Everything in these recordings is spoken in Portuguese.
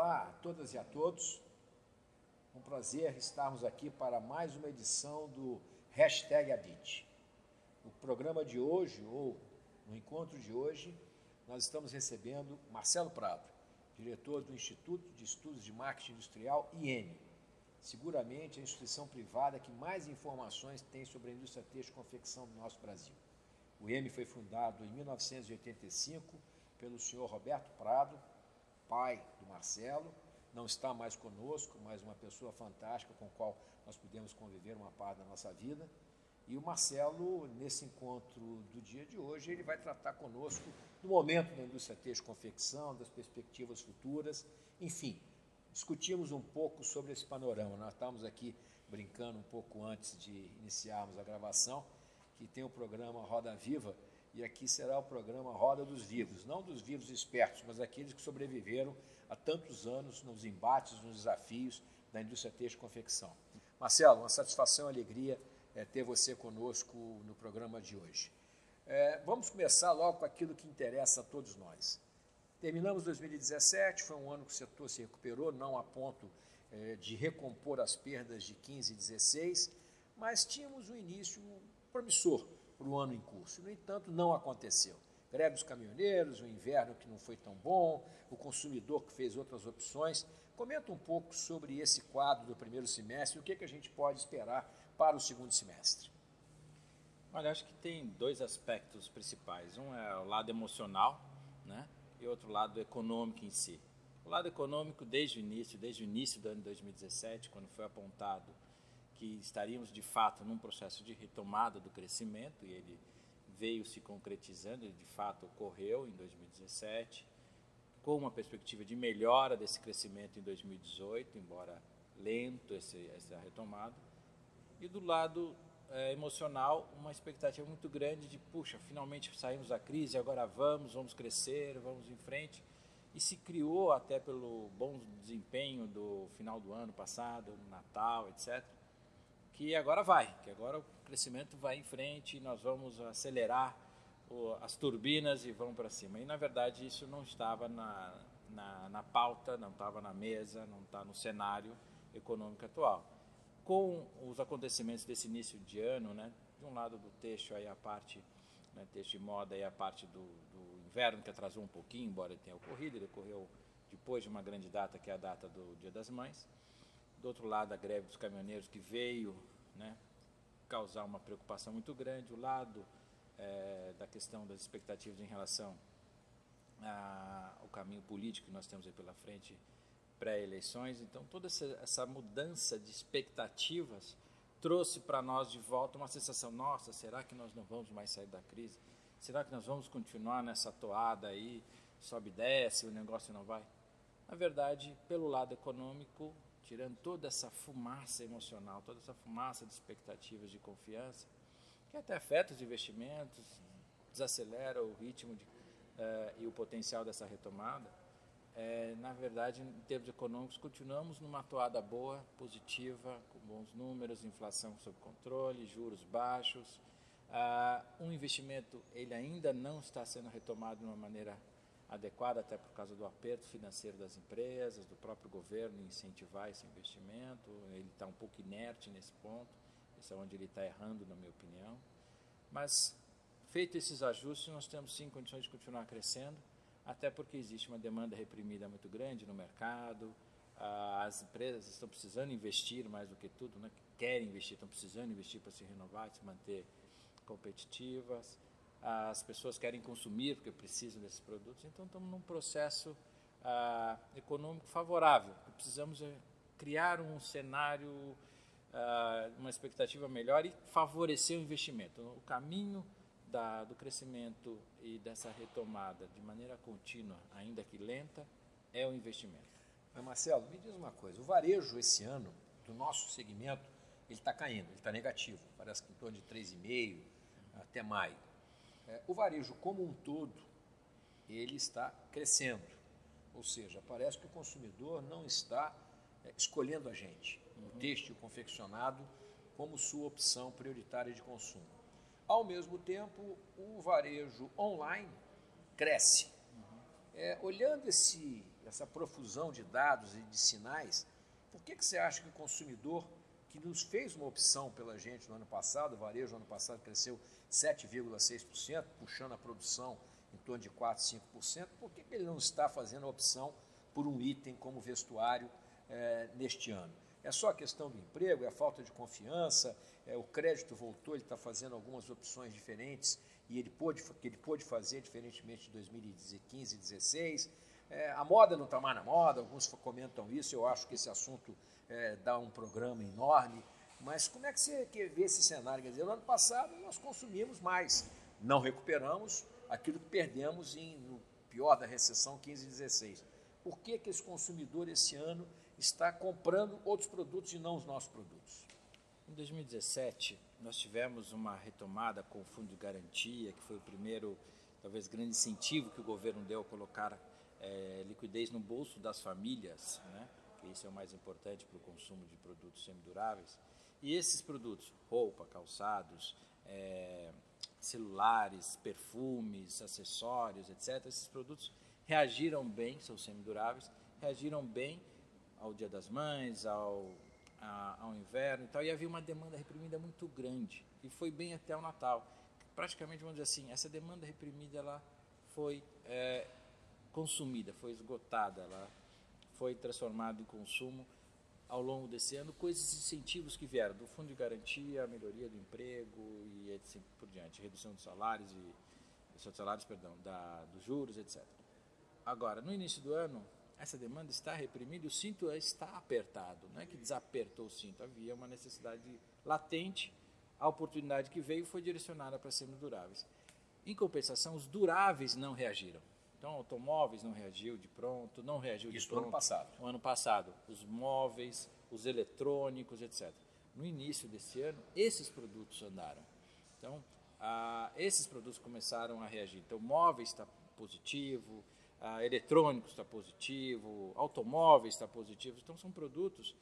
Olá a todas e a todos, um prazer estarmos aqui para mais uma edição do #Abit. No programa de hoje, ou no encontro de hoje, nós estamos recebendo Marcelo Prado, diretor do Instituto de Estudos de Marketing Industrial, IEM, seguramente a instituição privada que mais informações tem sobre a indústria têxtil e confecção do nosso Brasil. O IEM foi fundado em 1985 pelo senhor Roberto Prado, pai do Marcelo, não está mais conosco, mas uma pessoa fantástica com a qual nós pudemos conviver uma parte da nossa vida. E o Marcelo, nesse encontro do dia de hoje, ele vai tratar conosco do momento da indústria têxtil e confecção, das perspectivas futuras, enfim, discutimos um pouco sobre esse panorama. Nós estávamos aqui brincando um pouco antes de iniciarmos a gravação, que tem o programa Roda Viva, e aqui será o programa Roda dos Vivos, não dos vivos espertos, mas aqueles que sobreviveram há tantos anos nos embates, nos desafios da indústria têxtil e confecção. Marcelo, uma satisfação e alegria ter você conosco no programa de hoje. Vamos começar logo com aquilo que interessa a todos nós. Terminamos 2017, foi um ano que o setor se recuperou, não a ponto de recompor as perdas de 15 e 16, mas tínhamos um início promissor para o ano em curso. No entanto, não aconteceu. Greve dos caminhoneiros, o inverno que não foi tão bom, o consumidor que fez outras opções. Comenta um pouco sobre esse quadro do primeiro semestre e o que a gente pode esperar para o segundo semestre. Olha, acho que tem dois aspectos principais. Um é o lado emocional, né? E outro lado econômico em si. O lado econômico, desde o início do ano de 2017, quando foi apontado que estaríamos de fato num processo de retomada do crescimento, e ele veio se concretizando, ele de fato ocorreu em 2017, com uma perspectiva de melhora desse crescimento em 2018, embora lento essa retomada. E do lado emocional, uma expectativa muito grande de, puxa, finalmente saímos da crise, agora vamos crescer, vamos em frente. E se criou, até pelo bom desempenho do final do ano passado, Natal, etc., que agora o crescimento vai em frente e nós vamos acelerar as turbinas e vamos para cima. E, na verdade, isso não estava na pauta, não estava na mesa, não está no cenário econômico atual. Com os acontecimentos desse início de ano, né, de um lado do têxtil, aí a parte, né, têxtil e moda, aí a parte do inverno, que atrasou um pouquinho, embora ele tenha ocorrido, ele ocorreu depois de uma grande data, que é a data do Dia das Mães. Do outro lado, a greve dos caminhoneiros, que veio, né, causar uma preocupação muito grande. O lado da questão das expectativas em relação ao caminho político que nós temos aí pela frente, pré-eleições. Então, toda essa mudança de expectativas trouxe para nós de volta uma sensação, nossa, será que nós não vamos mais sair da crise? Será que nós vamos continuar nessa toada aí, sobe e desce, o negócio não vai? Na verdade, pelo lado econômico, tirando toda essa fumaça emocional, toda essa fumaça de expectativas de confiança, que até afeta os investimentos, desacelera o ritmo e o potencial dessa retomada, na verdade, em termos econômicos, continuamos numa toada boa, positiva, com bons números, inflação sob controle, juros baixos. Um investimento, ele ainda não está sendo retomado de uma maneira adequada, até por causa do aperto financeiro das empresas, do próprio governo em incentivar esse investimento. Ele está um pouco inerte nesse ponto, esse é onde ele está errando, na minha opinião. Mas, feito esses ajustes, nós temos sim condições de continuar crescendo, até porque existe uma demanda reprimida muito grande no mercado, as empresas estão precisando investir mais do que tudo, né? Querem investir, estão precisando investir para se renovar, se manter competitivas. As pessoas querem consumir porque precisam desses produtos, então estamos num processo econômico favorável. Precisamos criar um cenário, uma expectativa melhor e favorecer o investimento. O caminho do crescimento e dessa retomada de maneira contínua, ainda que lenta, é o investimento. Mas, Marcelo, me diz uma coisa, o varejo esse ano, do nosso segmento, ele está caindo, ele está negativo, parece que em torno de 3,5% até maio. O varejo como um todo, ele está crescendo, ou seja, parece que o consumidor não está escolhendo a gente, o têxtil confeccionado, como sua opção prioritária de consumo. Ao mesmo tempo, o varejo online cresce. Olhando essa profusão de dados e de sinais, por que você acha que o consumidor, que nos fez uma opção pela gente no ano passado, o varejo no ano passado cresceu 7,6%, puxando a produção em torno de 4, 5%, por que ele não está fazendo a opção por um item como vestuário neste ano? É só a questão do emprego, é a falta de confiança, o crédito voltou, ele está fazendo algumas opções diferentes e ele pôde fazer diferentemente de 2015 e 2016. A moda não está mais na moda, alguns comentam isso, eu acho que esse assunto dá um programa enorme, mas como é que você vê esse cenário? Quer dizer, no ano passado nós consumimos mais, não recuperamos aquilo que perdemos no pior da recessão 15 e 16. Por que esse consumidor esse ano está comprando outros produtos e não os nossos produtos? Em 2017, nós tivemos uma retomada com o Fundo de Garantia, que foi o primeiro, talvez, grande incentivo que o governo deu a colocar liquidez no bolso das famílias, né? Que isso é o mais importante para o consumo de produtos semiduráveis. E esses produtos, roupa, calçados, celulares, perfumes, acessórios, etc., esses produtos reagiram bem, são semiduráveis, reagiram bem ao Dia das Mães, ao inverno e tal, e havia uma demanda reprimida muito grande, e foi bem até o Natal. Praticamente, vamos dizer assim, essa demanda reprimida ela foi consumida, foi esgotada, ela foi transformada em consumo ao longo desse ano, com esses incentivos que vieram do Fundo de Garantia, a melhoria do emprego e assim por diante, redução dos salários, dos juros, etc. Agora, no início do ano, essa demanda está reprimida e o cinto está apertado, não é que desapertou o cinto, havia uma necessidade latente, a oportunidade que veio foi direcionada para semiduráveis. Em compensação, os duráveis não reagiram. Então, automóveis não reagiu de pronto, não reagiu de pronto. Isso no ano passado. No ano passado, os móveis, os eletrônicos, etc. No início desse ano, esses produtos andaram. Então, esses produtos começaram a reagir. Então, móveis está positivo, eletrônicos está positivo, automóveis está positivo. Então, são produtos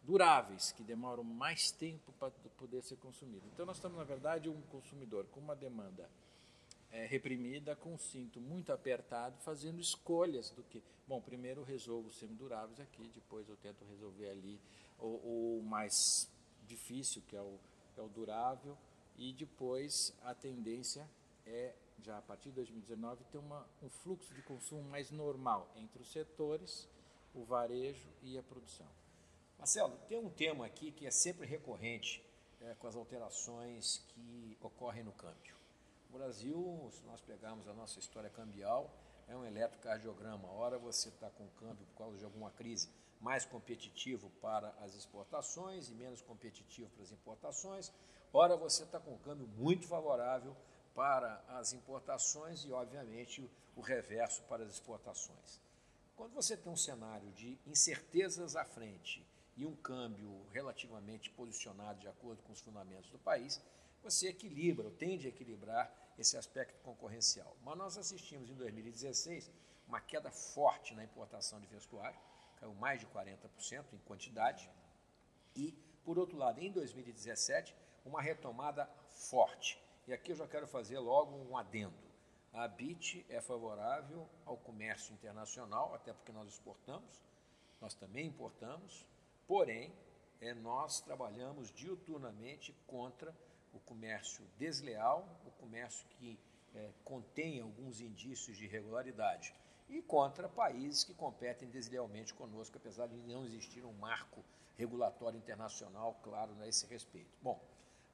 duráveis, que demoram mais tempo para poder ser consumidos. Então, nós estamos, na verdade, um consumidor com uma demanda reprimida, com um cinto muito apertado, fazendo escolhas do que, bom, primeiro eu resolvo os semiduráveis aqui, depois eu tento resolver ali o mais difícil, que é o durável, e depois a tendência já a partir de 2019, ter um fluxo de consumo mais normal entre os setores, o varejo e a produção. Marcelo, tem um tema aqui que é sempre recorrente com as alterações que ocorrem no câmbio. O Brasil, se nós pegarmos a nossa história cambial, é um eletrocardiograma. Ora você está com o câmbio, por causa de alguma crise, mais competitivo para as exportações e menos competitivo para as importações. Ora você está com um câmbio muito favorável para as importações e, obviamente, o reverso para as exportações. Quando você tem um cenário de incertezas à frente e um câmbio relativamente posicionado de acordo com os fundamentos do país, você equilibra, ou tende a equilibrar esse aspecto concorrencial. Mas nós assistimos em 2016 uma queda forte na importação de vestuário, caiu mais de 40% em quantidade, e, por outro lado, em 2017, uma retomada forte. E aqui eu já quero fazer logo um adendo. A ABIT é favorável ao comércio internacional, até porque nós exportamos, nós também importamos, porém, nós trabalhamos diuturnamente contra o comércio desleal, o comércio que contém alguns indícios de irregularidade, e contra países que competem deslealmente conosco, apesar de não existir um marco regulatório internacional claro a esse respeito. Bom,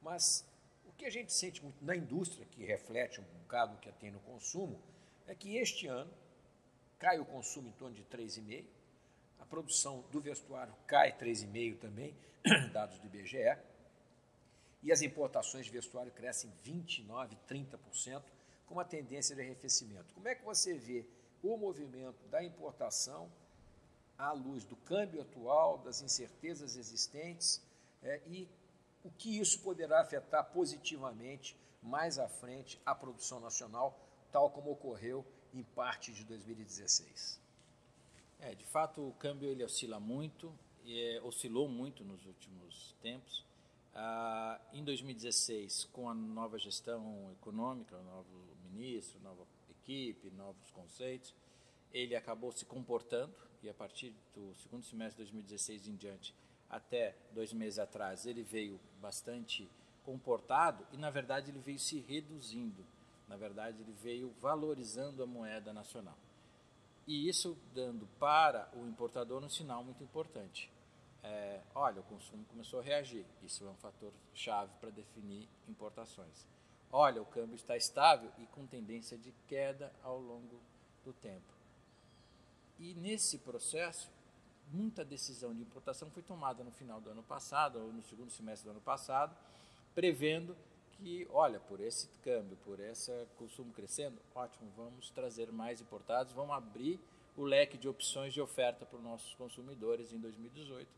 mas o que a gente sente muito na indústria, que reflete um bocado o que tem no consumo, é que este ano cai o consumo em torno de 3,5%, a produção do vestuário cai 3,5% também, dados do IBGE, e as importações de vestuário crescem 29%, 30%, com uma tendência de arrefecimento. Como é que você vê o movimento da importação à luz do câmbio atual, das incertezas existentes e o que isso poderá afetar positivamente mais à frente a produção nacional, tal como ocorreu em parte de 2016? De fato, o câmbio ele oscila muito, oscilou muito nos últimos tempos. Em 2016, com a nova gestão econômica, novo ministro, nova equipe, novos conceitos, ele acabou se comportando, e a partir do segundo semestre de 2016 em diante, até 2 meses atrás, ele veio bastante comportado e, na verdade, ele veio se reduzindo. Na verdade, ele veio valorizando a moeda nacional. E isso dando para o importador um sinal muito importante. Olha, o consumo começou a reagir. Isso é um fator chave para definir importações. Olha, o câmbio está estável e com tendência de queda ao longo do tempo. E nesse processo, muita decisão de importação foi tomada no final do ano passado, ou no segundo semestre do ano passado, prevendo que, olha, por esse câmbio, por esse consumo crescendo, ótimo, vamos trazer mais importados, vamos abrir o leque de opções de oferta para os nossos consumidores em 2018,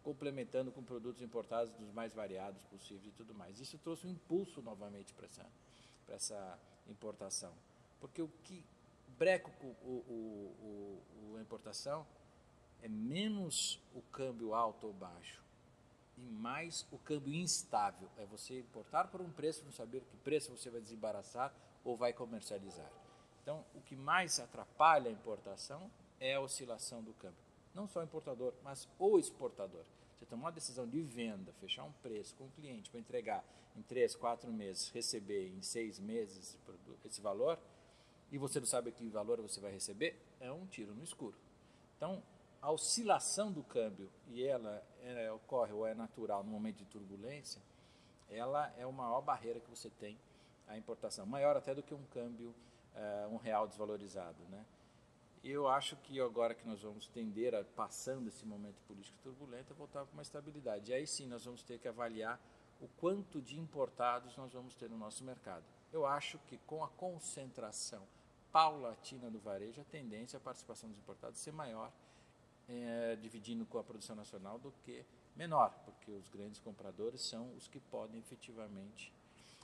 complementando com produtos importados dos mais variados possíveis e tudo mais. Isso trouxe um impulso novamente para essa importação, porque o que breca a importação é menos o câmbio alto ou baixo e mais o câmbio instável. É você importar por um preço, não saber que preço você vai desembaraçar ou vai comercializar. Então, o que mais atrapalha a importação é a oscilação do câmbio. Não só o importador, mas o exportador. Você tomar uma decisão de venda, fechar um preço com o cliente para entregar em 3, 4 meses, receber em 6 meses esse valor, e você não sabe que valor você vai receber, é um tiro no escuro. Então, a oscilação do câmbio, e ela ocorre ou é natural no momento de turbulência, ela é a maior barreira que você tem à importação, maior até do que um câmbio, um real desvalorizado, né? Eu acho que agora que nós vamos tender a, passando esse momento político turbulento, a voltar para uma estabilidade. E aí sim nós vamos ter que avaliar o quanto de importados nós vamos ter no nosso mercado. Eu acho que com a concentração paulatina do varejo, a tendência à participação dos importados ser maior, dividindo com a produção nacional, do que menor, porque os grandes compradores são os que podem efetivamente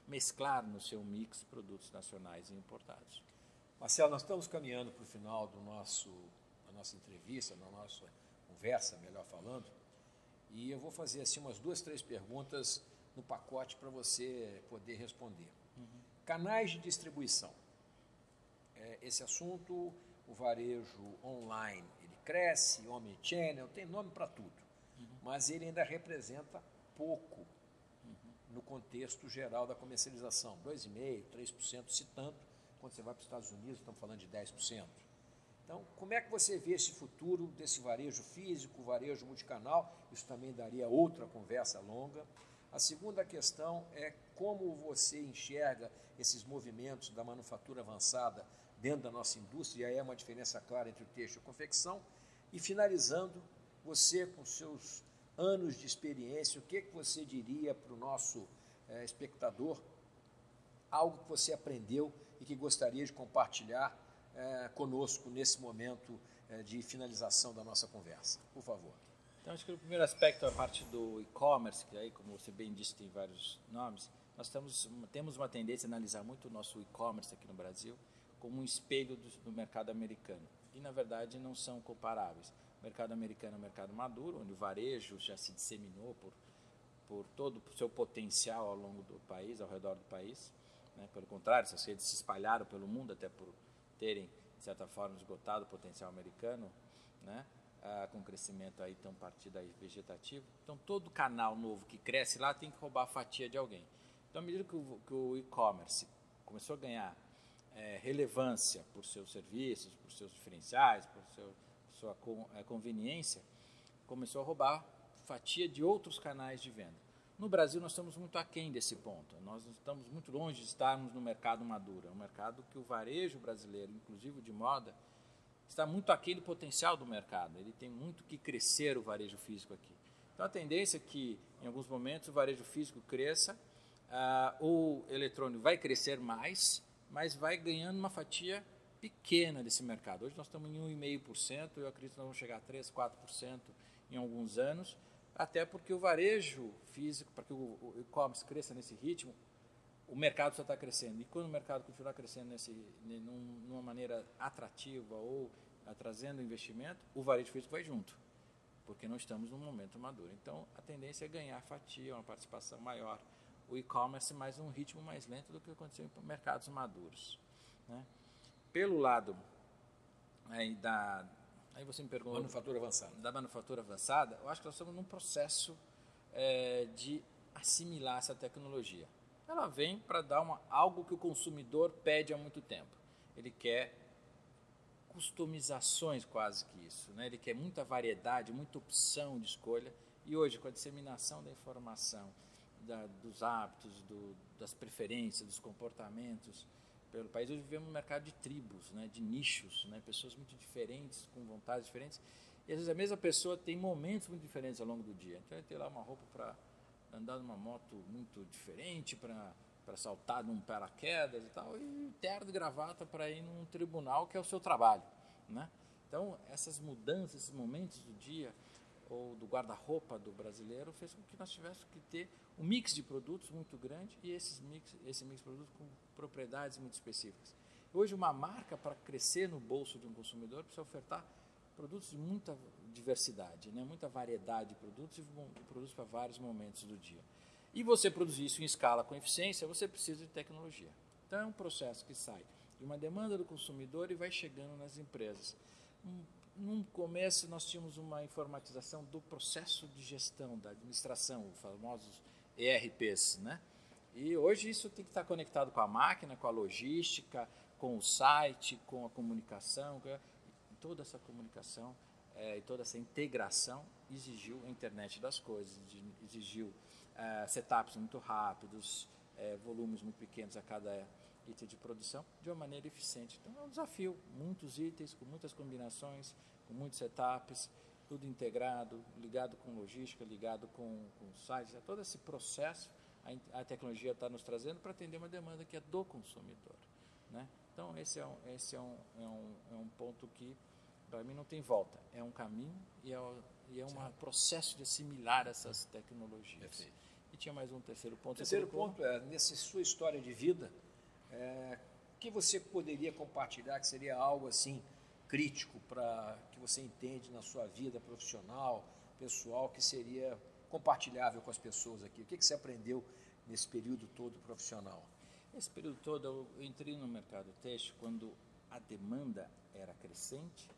mesclar no seu mix produtos nacionais e importados. Marcelo, nós estamos caminhando para o final da nossa entrevista, da nossa conversa, melhor falando, e eu vou fazer assim umas 2, 3 perguntas no pacote para você poder responder. Canais de distribuição. Esse assunto, o varejo online, ele cresce, omnichannel, tem nome para tudo, mas ele ainda representa pouco no contexto geral da comercialização, 2,5%, 3%, se tanto. Quando você vai para os Estados Unidos, estamos falando de 10%. Então, como é que você vê esse futuro desse varejo físico, varejo multicanal? Isso também daria outra conversa longa. A segunda questão é como você enxerga esses movimentos da manufatura avançada dentro da nossa indústria, e aí é uma diferença clara entre o têxtil e a confecção. E finalizando, você com seus anos de experiência, o que você diria para o nosso espectador, algo que você aprendeu e que gostaria de compartilhar conosco nesse momento de finalização da nossa conversa. Por favor. Então, acho que o primeiro aspecto é a parte do e-commerce, que aí, como você bem disse, tem vários nomes. Nós temos uma tendência a analisar muito o nosso e-commerce aqui no Brasil como um espelho do mercado americano. E, na verdade, não são comparáveis. O mercado americano é um mercado maduro, onde o varejo já se disseminou por todo o seu potencial ao longo do país, ao redor do país. Né? Pelo contrário, essas redes se espalharam pelo mundo, até por terem, de certa forma, esgotado o potencial americano, né? Com crescimento aí tão partido aí vegetativo. Então, todo canal novo que cresce lá tem que roubar a fatia de alguém. Então, à medida que o e-commerce começou a ganhar relevância por seus serviços, por seus diferenciais, por sua conveniência, começou a roubar fatia de outros canais de venda. No Brasil, nós estamos muito aquém desse ponto. Nós estamos muito longe de estarmos no mercado maduro. É um mercado que o varejo brasileiro, inclusive de moda, está muito aquém do potencial do mercado. Ele tem muito que crescer, o varejo físico aqui. Então, a tendência é que, em alguns momentos, o varejo físico cresça, o eletrônico vai crescer mais, mas vai ganhando uma fatia pequena desse mercado. Hoje nós estamos em 1,5%, eu acredito que nós vamos chegar a 3%, 4% em alguns anos, até porque o varejo físico, para que o e-commerce cresça nesse ritmo, o mercado só está crescendo. E quando o mercado continuar crescendo numa maneira atrativa ou trazendo investimento, o varejo físico vai junto, porque não estamos num momento maduro. Então, a tendência é ganhar fatia, uma participação maior. O e-commerce mais um ritmo mais lento do que aconteceu em mercados maduros. Né? Pelo lado Aí você me perguntou... Manufatura avançada. Da manufatura avançada, eu acho que nós estamos num processo de assimilar essa tecnologia. Ela vem para dar algo que o consumidor pede há muito tempo. Ele quer customizações quase que isso, né? Ele quer muita variedade, muita opção de escolha. E hoje, com a disseminação da informação, dos hábitos, das preferências, dos comportamentos pelo país, hoje vivemos um mercado de tribos, né? De nichos, né? Pessoas muito diferentes, com vontades diferentes. E às vezes a mesma pessoa tem momentos muito diferentes ao longo do dia. Então, ele tem lá uma roupa para andar numa moto muito diferente, para saltar num paraquedas e tal, e terno e gravata para ir num tribunal, que é o seu trabalho, né? Então, essas mudanças, esses momentos do dia, ou do guarda-roupa do brasileiro, fez com que nós tivéssemos que ter um mix de produtos muito grande e esse mix de produtos com propriedades muito específicas. Hoje, uma marca, para crescer no bolso de um consumidor, precisa ofertar produtos de muita diversidade, né? Muita variedade de produtos e produtos para vários momentos do dia. E você produzir isso em escala com eficiência, você precisa de tecnologia. Então, é um processo que sai de uma demanda do consumidor e vai chegando nas empresas. No começo, nós tínhamos uma informatização do processo de gestão, da administração, os famosos ERPs, né? E hoje isso tem que estar conectado com a máquina, com a logística, com o site, com a comunicação. Toda essa comunicação e toda essa integração exigiu a internet das coisas, exigiu setups muito rápidos, volumes muito pequenos a cada item de produção, de uma maneira eficiente. Então, é um desafio. Muitos itens, com muitas combinações, com muitos setups, tudo integrado, ligado com logística, ligado com sites. Todo esse processo a tecnologia está nos trazendo para atender uma demanda que é do consumidor, né? Então, esse é um ponto que, para mim, não tem volta. É um caminho e é um processo de assimilar essas tecnologias. Perfeito. E tinha mais um terceiro ponto. O terceiro ponto é, nessa sua história de vida, o que você poderia compartilhar que seria algo assim crítico para que você entende na sua vida profissional, pessoal, que seria compartilhável com as pessoas aqui? O que você aprendeu nesse período todo profissional? Esse período todo eu entrei no mercado têxtil quando a demanda era crescente,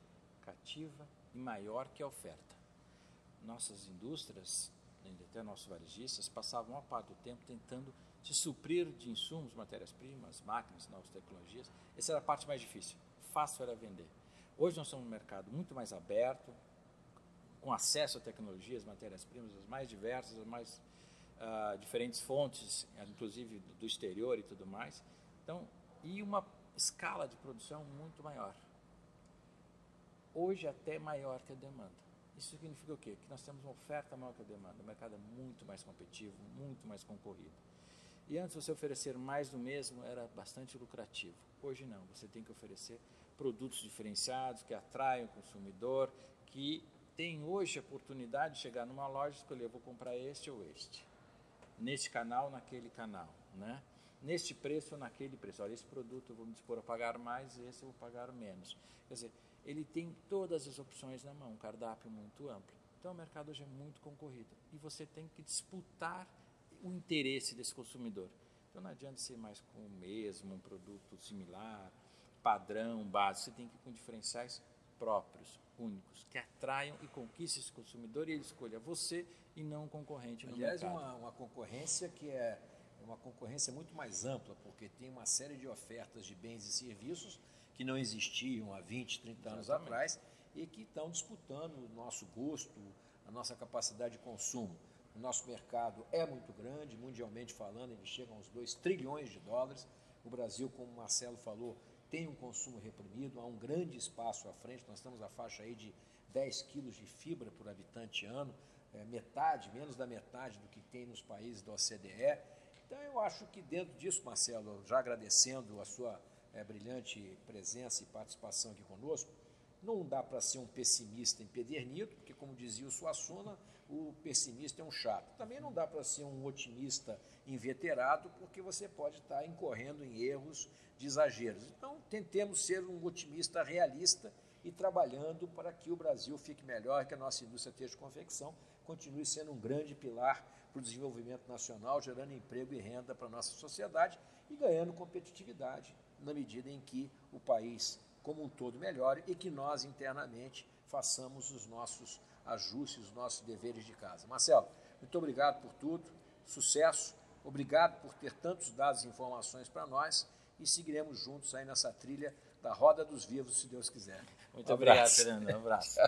cativa e maior que a oferta. Nossas indústrias, até nossos varejistas, passavam uma parte do tempo tentando se suprir de insumos, matérias-primas, máquinas, novas tecnologias. Essa era a parte mais difícil. Fácil era vender. Hoje nós estamos num mercado muito mais aberto, com acesso a tecnologias, matérias-primas, as mais diversas, as mais diferentes fontes, inclusive do exterior e tudo mais. Então, e uma escala de produção muito maior. Hoje até maior que a demanda. Isso significa o quê? Que nós temos uma oferta maior que a demanda. O mercado é muito mais competitivo, muito mais concorrido. E antes você oferecer mais do mesmo era bastante lucrativo. Hoje não, você tem que oferecer produtos diferenciados que atraiam o consumidor, que tem hoje a oportunidade de chegar numa loja e escolher, vou comprar este ou este. Neste canal, naquele canal, né? Neste preço ou naquele preço. Olha, esse produto eu vou me dispor a pagar mais, esse eu vou pagar menos. Quer dizer, ele tem todas as opções na mão, um cardápio muito amplo. Então, o mercado hoje é muito concorrido e você tem que disputar o interesse desse consumidor. Então, não adianta ser mais com o mesmo, um produto similar, padrão, básico. Você tem que ir com diferenciais próprios, únicos, que atraiam e conquistem esse consumidor e ele escolha você e não um concorrente no mercado. Aliás, uma concorrência que é uma concorrência muito mais ampla, porque tem uma série de ofertas de bens e serviços que não existiam há 20, 30 anos atrás e que estão disputando o nosso gosto, a nossa capacidade de consumo. O nosso mercado é muito grande, mundialmente falando, ele chega a uns 2 trilhões de dólares. O Brasil, como o Marcelo falou, tem um consumo reprimido, há um grande espaço à frente, nós estamos na faixa aí de 10 quilos de fibra por habitante ano, menos da metade do que tem nos países da OCDE. Então, eu acho que dentro disso, Marcelo, já agradecendo a sua brilhante presença e participação aqui conosco, não dá para ser um pessimista empedernido, porque, como dizia o Suassuna, o pessimista é um chato. Também não dá para ser um otimista inveterado, porque você pode estar incorrendo em erros de exageros. Então, tentemos ser um otimista realista e trabalhando para que o Brasil fique melhor, que a nossa indústria têxtil de confecção continue sendo um grande pilar para o desenvolvimento nacional, gerando emprego e renda para a nossa sociedade e ganhando competitividade na medida em que o país como um todo melhore e que nós, internamente, façamos os nossos ajustes, os nossos deveres de casa. Marcelo, muito obrigado por tudo, sucesso, obrigado por ter tantos dados e informações para nós e seguiremos juntos aí nessa trilha da Roda dos Vivos, se Deus quiser. Muito obrigado, Fernando. Um abraço.